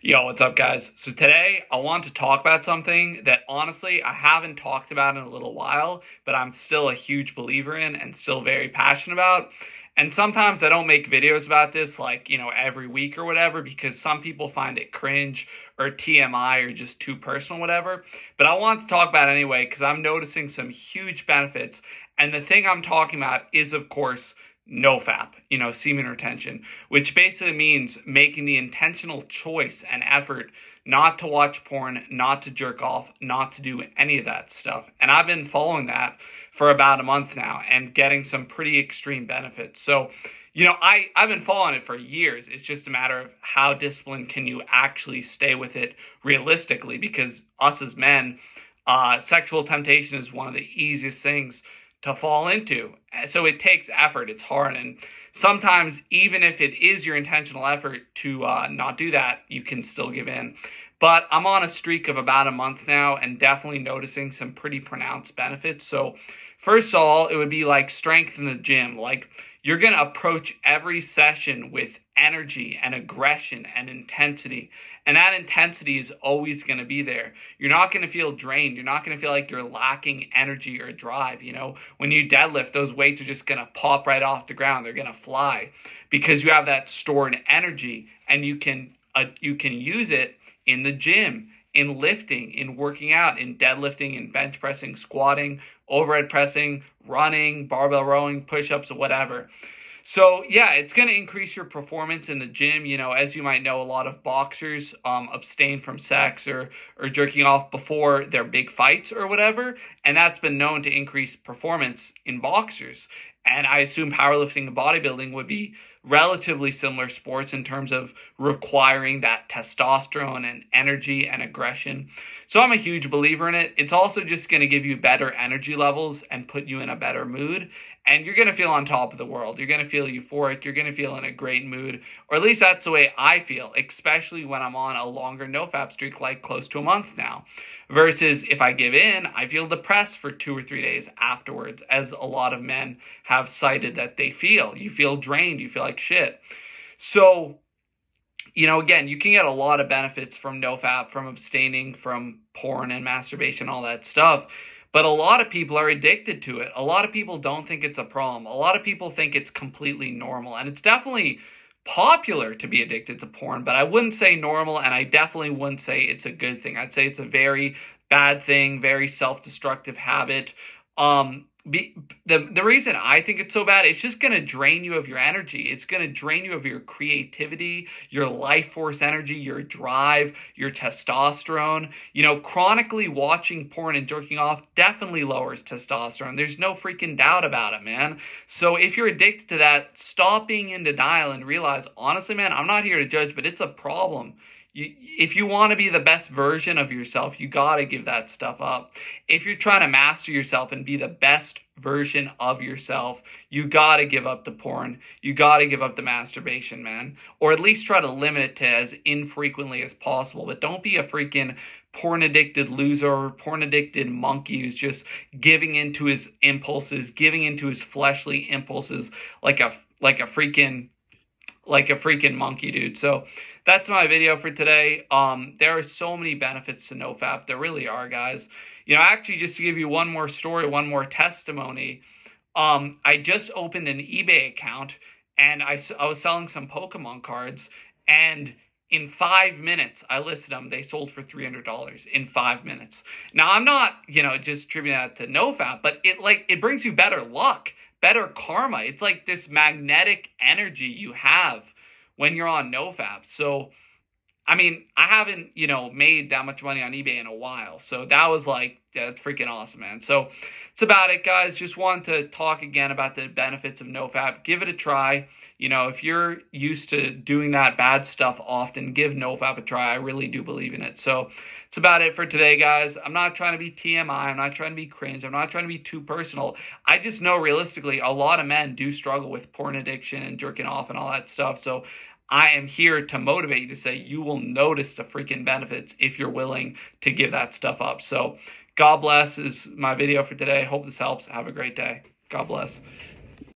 Yo, what's up, guys? So today I want to talk about something that honestly I haven't talked about in a little while, but I'm still a huge believer in and still very passionate about. And sometimes I don't make videos about this like, every week or whatever because some people find it cringe or TMI or just too personal, whatever. But I want to talk about it anyway because I'm noticing some huge benefits. And the thing I'm talking about is, of course, No-Fap, semen retention, which basically means making the intentional choice and effort not to watch porn, not to jerk off, not to do any of that stuff. And I've been following that for about a month now and getting some pretty extreme benefits. So, I've been following it for years. It's just a matter of how disciplined can you actually stay with it realistically, because us as men, sexual temptation is one of the easiest things to fall into. So it takes effort. It's hard. And sometimes, even if it is your intentional effort to not do that, you can still give in. But I'm on a streak of about a month now and definitely noticing some pretty pronounced benefits. So first of all, it would be like strength in the gym. Like, you're going to approach every session with energy and aggression and intensity. And that intensity is always going to be there. You're not going to feel drained. You're not going to feel like you're lacking energy or drive. When you deadlift, those weights are just going to pop right off the ground. They're going to fly because you have that stored energy, and you can use it in the gym, in lifting, in working out, in deadlifting, in bench pressing, squatting, overhead pressing, running, barbell rowing, push-ups, or whatever. So yeah, it's going to increase your performance in the gym. As you might know, a lot of boxers abstain from sex or jerking off before their big fights or whatever, and that's been known to increase performance in boxers. And I assume powerlifting and bodybuilding would be relatively similar sports in terms of requiring that testosterone and energy and aggression. So I'm a huge believer in it. It's also just going to give you better energy levels and put you in a better mood. And you're going to feel on top of the world. You're going to feel euphoric. You're going to feel in a great mood. Or at least that's the way I feel, especially when I'm on a longer no-fap streak, like close to a month now. Versus if I give in, I feel depressed for 2 or 3 days afterwards, as a lot of men have cited that they feel. You feel drained. You feel like shit. So, again, you can get a lot of benefits from no-fap, from abstaining from porn and masturbation, all that stuff. But a lot of people are addicted to it. A lot of people don't think it's a problem. A lot of people think it's completely normal. And it's definitely popular to be addicted to porn, but I wouldn't say normal, and I definitely wouldn't say it's a good thing. I'd say it's a very bad thing, very self-destructive habit. The reason I think it's so bad, it's just going to drain you of your energy. It's going to drain you of your creativity, your life force energy, your drive, your testosterone. Chronically watching porn and jerking off definitely lowers testosterone. There's no freaking doubt about it, man. So if you're addicted to that, stop being in denial and realize, honestly, man, I'm not here to judge, but it's a problem. If you want to be the best version of yourself, you got to give that stuff up. If you're trying to master yourself and be the best version of yourself, you got to give up the porn. You got to give up the masturbation, man. Or at least try to limit it to as infrequently as possible. But don't be a freaking porn-addicted loser or porn-addicted monkey who's just giving into his impulses, giving into his fleshly impulses like a freaking monkey, dude. So that's my video for today. There are so many benefits to no-fap. There really are, guys. Actually, just to give you one more story, one more testimony, I just opened an eBay account, and I was selling some Pokemon cards, and in 5 minutes, I listed them. They sold for $300 in 5 minutes. Now, I'm not, just attributing that to no-fap, but it brings you better luck, better karma. It's like this magnetic energy you have when you're on no-fap. So, I haven't, made that much money on eBay in a while. So that's freaking awesome, man. So it's about it, guys. Just wanted to talk again about the benefits of no-fap. Give it a try. If you're used to doing that bad stuff often, give no-fap a try. I really do believe in it. So it's about it for today, guys. I'm not trying to be TMI. I'm not trying to be cringe. I'm not trying to be too personal. I just know realistically a lot of men do struggle with porn addiction and jerking off and all that stuff. So I am here to motivate you to say you will notice the freaking benefits if you're willing to give that stuff up. So God bless is my video for today. Hope this helps. Have a great day. God bless.